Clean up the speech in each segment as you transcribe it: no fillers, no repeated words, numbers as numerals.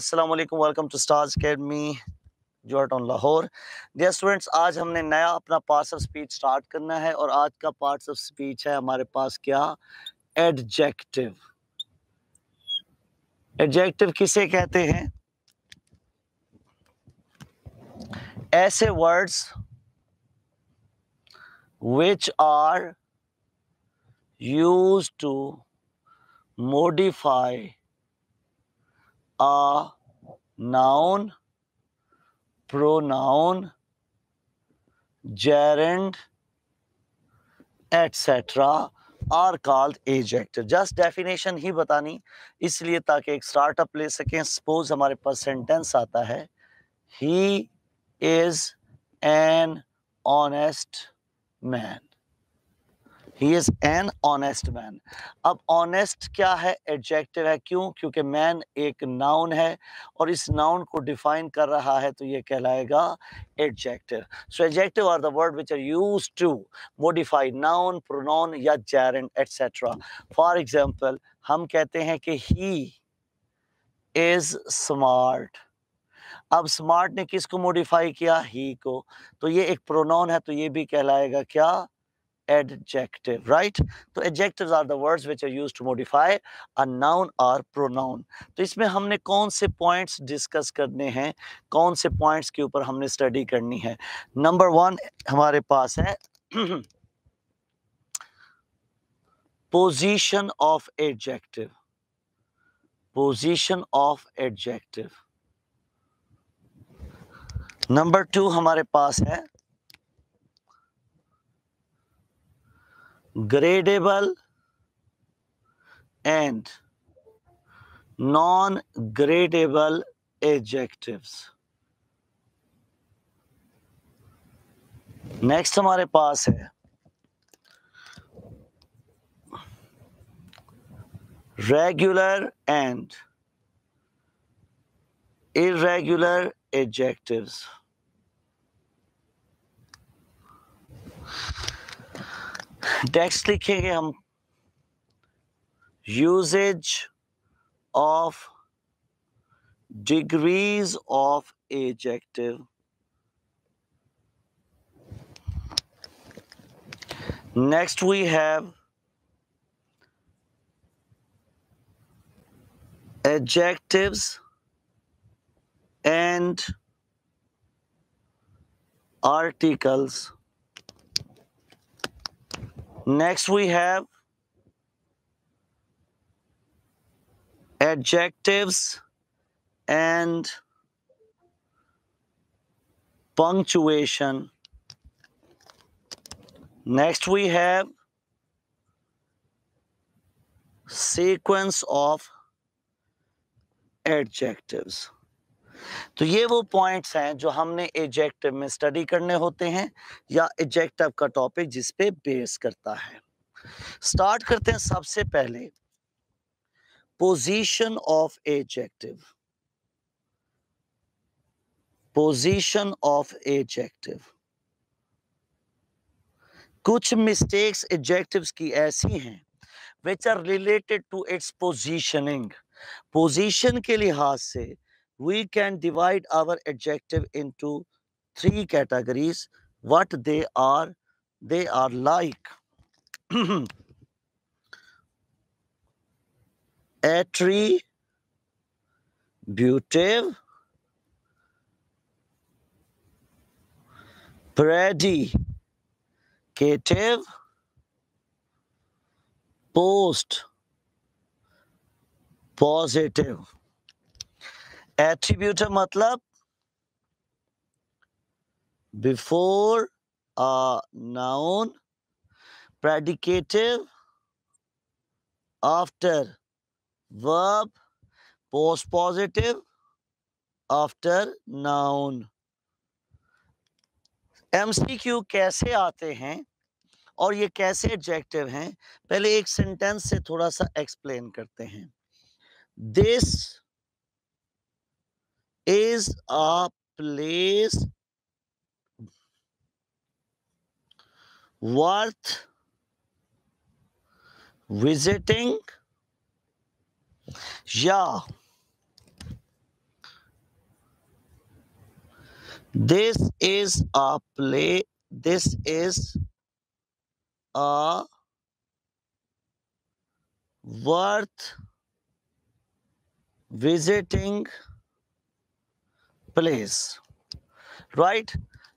अस्सलाम वालेकुम, welcome to Stars Academy जॉर्टन लाहौर। डियर स्टूडेंट्स, आज हमने नया अपना पार्ट्स ऑफ स्पीच स्टार्ट करना है और आज का पार्ट्स ऑफ स्पीच है हमारे पास क्या? एडजेक्टिव। एडजेक्टिव किसे कहते हैं? ऐसे words which are used to modify a noun, pronoun, gerund, etc. are called adjective. Just definition ही बतानी इसलिए ताकि एक स्टार्टअप ले सकें। सपोज हमारे पास सेंटेंस आता है, he is an honest man. He is an honest man. अब ऑनेस्ट क्या है? एडजेक्टिव है। क्यों? क्योंकि मैन एक नाउन है और इस नाउन को डिफाइन कर रहा है, तो ये कहलाएगा adjective. So adjective are the word which are used to modify noun, pronoun या जेरेंड एटसेट्रा। फॉर एग्जांपल, हम कहते हैं कि ही इज स्मार्ट। अब स्मार्ट ने किसको मॉडिफाई किया? ही को। तो ये एक प्रोनाउन है, तो ये भी कहलाएगा क्या? Adjective, right? तो adjectives are the words which are used to modify a noun or pronoun. तो इसमें हमने कौन से पॉइंट्स डिस्कस करने हैं, कौन से पॉइंट्स के ऊपर हमने स्टडी करनी है? नंबर 1 हमारे पास है position of adjective. Position of adjective. Number 2 हमारे पास है gradable and non-gradable adjectives. Next हमारे पास है regular and irregular adjectives. Text लिखेंगे हम, usages of degrees of adjective. Next we have adjectives and articles. Next we have adjectives and punctuation. Next we have sequence of adjectives. तो ये वो points हैं जो हमने एडजेक्टिव में स्टडी करने होते हैं या एडजेक्टिव का टॉपिक जिस पे बेस करता है। स्टार्ट करते हैं सबसे पहले position of adjective. Position of adjective. कुछ मिस्टेक्स एडजेक्टिव्स की ऐसी हैं which are related to its positioning. Position के लिहाज से we can divide our adjective into 3 categories. What they are like attributive, predicative, post positive. Attributive मतलब before a noun, predicative after verb, post positive after noun. MCQ कैसे आते हैं और ये कैसे एडजेक्टिव हैं, पहले एक सेंटेंस से थोड़ा सा एक्सप्लेन करते हैं। This is a place worth visiting, या This is a play. This is a worth visiting place, right.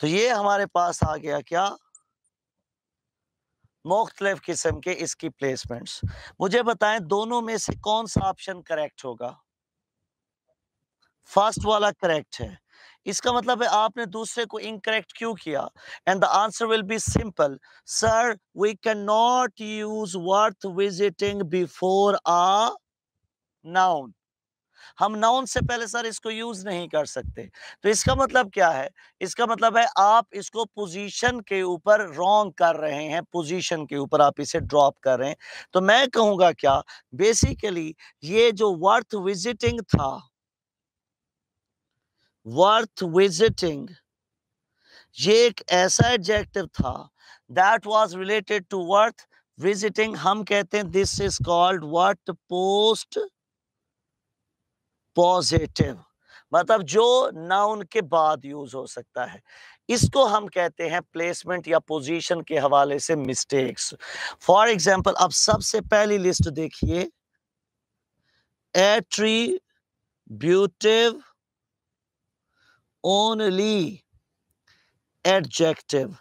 तो ये हमारे पास आ गया क्या, मुख्तलिफ किस्म के इसकी प्लेसमेंट्स। मुझे बताएं दोनों में से कौन सा ऑप्शन करेक्ट होगा। फर्स्ट वाला करेक्ट है। इसका मतलब है आपने दूसरे को इनकरेक्ट क्यों किया। And the answer will be simple, sir we can not use worth visiting before a noun. हम नाउन से पहले सर इसको यूज नहीं कर सकते। तो इसका मतलब क्या है, इसका मतलब है आप इसको पोजीशन के ऊपर रॉन्ग कर रहे हैं, पोजीशन के ऊपर आप इसे ड्रॉप कर रहे हैं। तो मैं कहूंगा क्या, बेसिकली ये जो वर्थ विजिटिंग था, वर्थ विजिटिंग, ये एक ऐसा एडजेक्टिव था that was related to worth visiting. हम कहते हैं this is called what, post positive, मतलब जो नाउन के बाद यूज हो सकता है। इसको हम कहते हैं प्लेसमेंट या पोजीशन के हवाले से मिस्टेक्स। फॉर एग्जांपल अब सबसे पहली लिस्ट देखिए, एट्रीब्यूटिव ओनली एडजेक्टिव,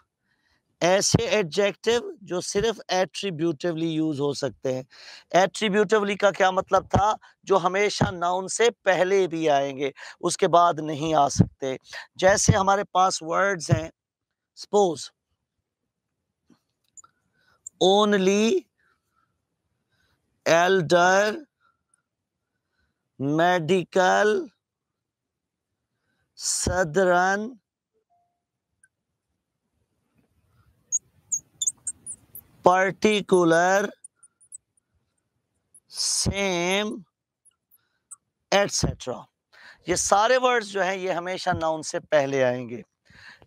ऐसे एडजेक्टिव जो सिर्फ एट्रीब्यूटिवली यूज हो सकते हैं। एट्रीब्यूटिवली का क्या मतलब था, जो हमेशा नाउन से पहले भी आएंगे, उसके बाद नहीं आ सकते। जैसे हमारे पास वर्ड्स हैं, suppose only, Elder, medical, southern, particular, same, etcetera. ये सारे वर्ड्स जो हैं ये हमेशा नाउन से पहले आएंगे।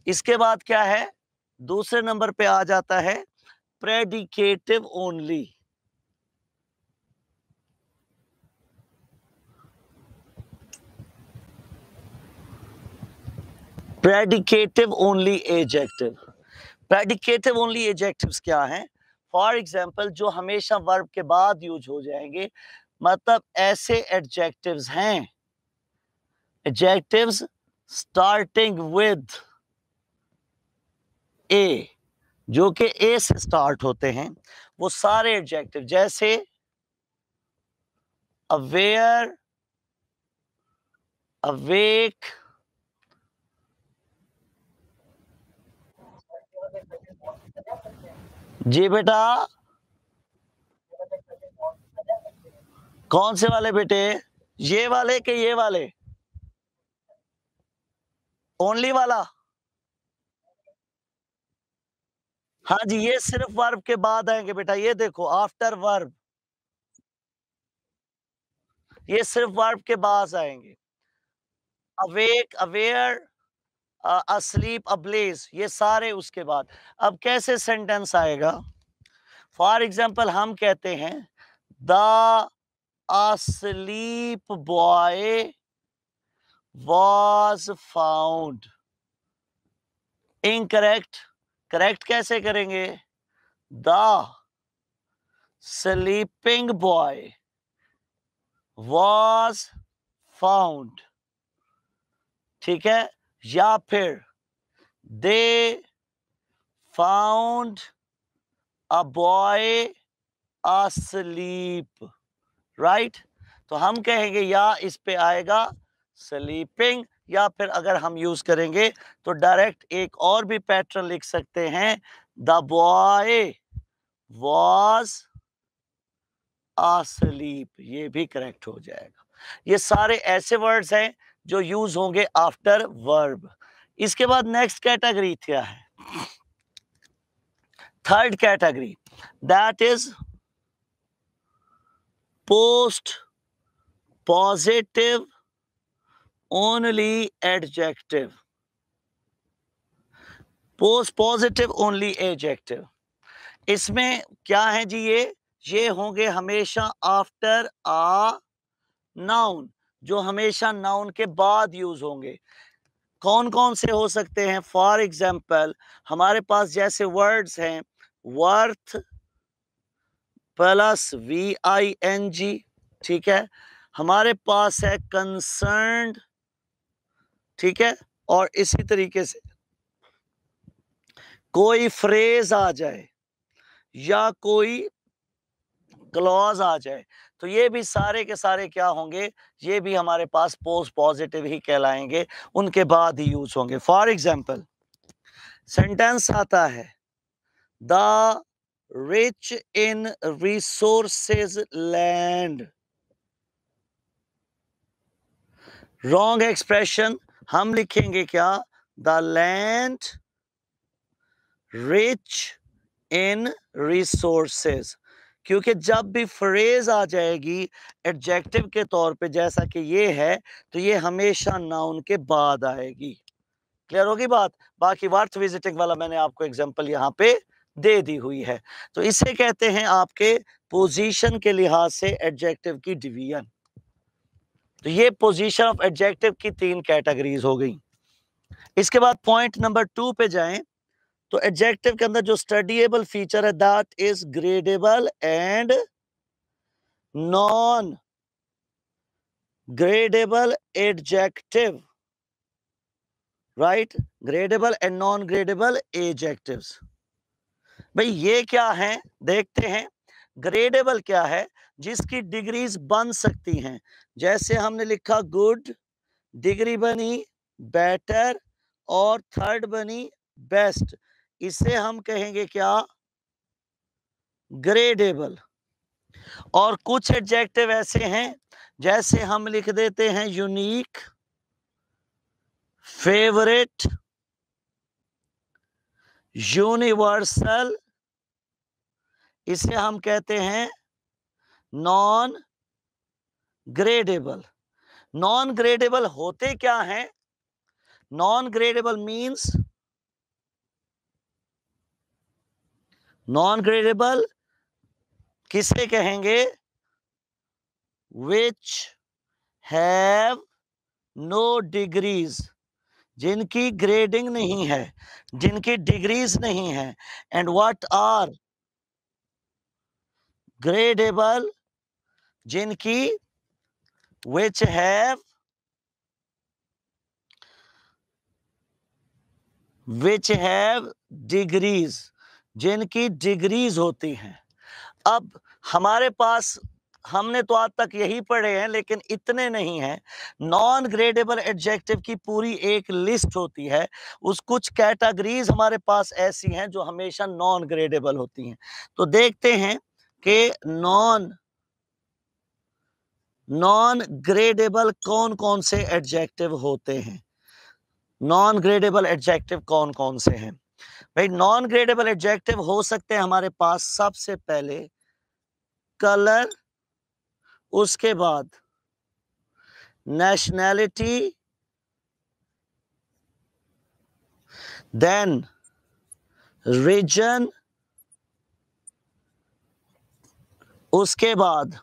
इसके बाद क्या है, दूसरे नंबर पे आ जाता है predicative only. Predicative only adjective. Predicative only adjectives क्या हैं, फॉर एग्जांपल जो हमेशा वर्ब के बाद यूज हो जाएंगे, मतलब ऐसे एडजेक्टिव्स हैं, एडजेक्टिव्स स्टार्टिंग विद ए, जो कि ए से स्टार्ट होते हैं, वो सारे एडजेक्टिव, जैसे अवेयर, अवेक, जी बेटा, कौन से वाले बेटे, ये वाले के ये वाले, ओनली वाला। हाँ जी, ये सिर्फ वर्ब के बाद आएंगे बेटा, ये देखो आफ्टर वर्ब, ये सिर्फ वर्ब के बाद आएंगे। अवेक, अवेयर, asleep, ablaze, ये सारे उसके बाद। अब कैसे सेंटेंस आएगा, फॉर एग्जाम्पल हम कहते हैं the asleep boy was found, incorrect. Correct कैसे करेंगे, the sleeping boy was found, ठीक है। या फिर they found a boy asleep, right. तो हम कहेंगे या इस पे आएगा स्लीपिंग, या फिर अगर हम यूज करेंगे तो डायरेक्ट एक और भी पैटर्न लिख सकते हैं, द बॉय वॉज asleep, ये भी करेक्ट हो जाएगा। ये सारे ऐसे वर्ड्स हैं जो यूज होंगे आफ्टर वर्ब। इसके बाद नेक्स्ट कैटेगरी क्या है, third category, that is post positive only adjective. Post positive only adjective, इसमें क्या है जी, ये होंगे हमेशा आफ्टर आ नाउन, जो हमेशा नाउन के बाद यूज होंगे। कौन कौन से हो सकते हैं? फॉर एग्जाम्पल हमारे पास जैसे वर्ड्स हैं वर्थ प्लस VING, ठीक है। हमारे पास है कंसर्न्ड, ठीक है। और इसी तरीके से कोई फ्रेज आ जाए या कोई क्लॉज आ जाए तो ये भी सारे के सारे क्या होंगे? ये भी हमारे पास पोस्ट पॉजिटिव ही कहलाएंगे, उनके बाद ही यूज होंगे। फॉर एग्जाम्पल सेंटेंस आता है the rich in resources land. Wrong expression, हम लिखेंगे क्या? The land rich in resources, क्योंकि जब भी फ्रेज आ जाएगी एडजेक्टिव के तौर पे जैसा कि ये है तो ये हमेशा नाउन के बाद आएगी। क्लियर होगी बात? बाकी वर्थ विजिटिंग वाला मैंने आपको एग्जांपल यहाँ पे दे दी हुई है। तो इसे कहते हैं आपके पोजीशन के लिहाज से एडजेक्टिव की डिवीजन। तो ये पोजीशन ऑफ एडजेक्टिव की 3 कैटेगरीज हो गई। इसके बाद पॉइंट नंबर 2 पे जाएं तो एडजेक्टिव के अंदर जो स्टडीएबल फीचर है that is gradable and non gradable adjective, right? Gradable and non gradable adjectives. भाई ये क्या है? देखते हैं। ग्रेडेबल क्या है? जिसकी डिग्रीज बन सकती हैं, जैसे हमने लिखा गुड, डिग्री बनी बेटर और थर्ड बनी बेस्ट, इसे हम कहेंगे क्या? ग्रेडेबल। और कुछ एडजेक्टिव ऐसे हैं जैसे हम लिख देते हैं यूनिक, फेवरेट, यूनिवर्सल, इसे हम कहते हैं नॉन ग्रेडेबल। नॉन ग्रेडेबल होते क्या हैं? Non gradable means, non gradable किसे कहेंगे? विच हैव नो डिग्रीज, जिनकी ग्रेडिंग नहीं है, जिनकी डिग्रीज नहीं है। And what are gradable? जिनकी विच हैव डिग्रीज, जिनकी डिग्रीज होती हैं। अब हमारे पास हमने तो आज तक यही पढ़े हैं लेकिन इतने नहीं हैं। नॉन ग्रेडेबल एडजेक्टिव की पूरी एक लिस्ट होती है, उस कुछ कैटेगरीज हमारे पास ऐसी हैं जो हमेशा नॉन ग्रेडेबल होती हैं। तो देखते हैं कि नॉन ग्रेडेबल कौन कौन से एडजेक्टिव होते हैं। नॉन ग्रेडेबल एडजेक्टिव कौन कौन से हैं? भाई नॉन ग्रेडेबल एडजेक्टिव हो सकते हैं हमारे पास सबसे पहले कलर, उसके बाद नेशनैलिटी, देन रीजन, उसके बाद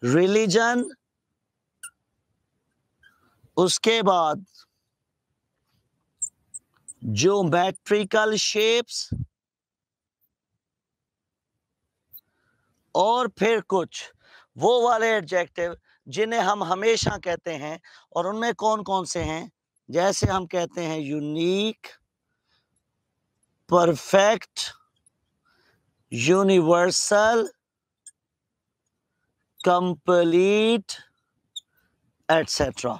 रिलीजन, उसके बाद ज्योमेट्रिकल शेप्स, और फिर कुछ वो वाले एडजेक्टिव जिन्हें हम हमेशा कहते हैं। और उनमें कौन कौन से हैं? जैसे हम कहते हैं unique, perfect, universal, complete, etcetera.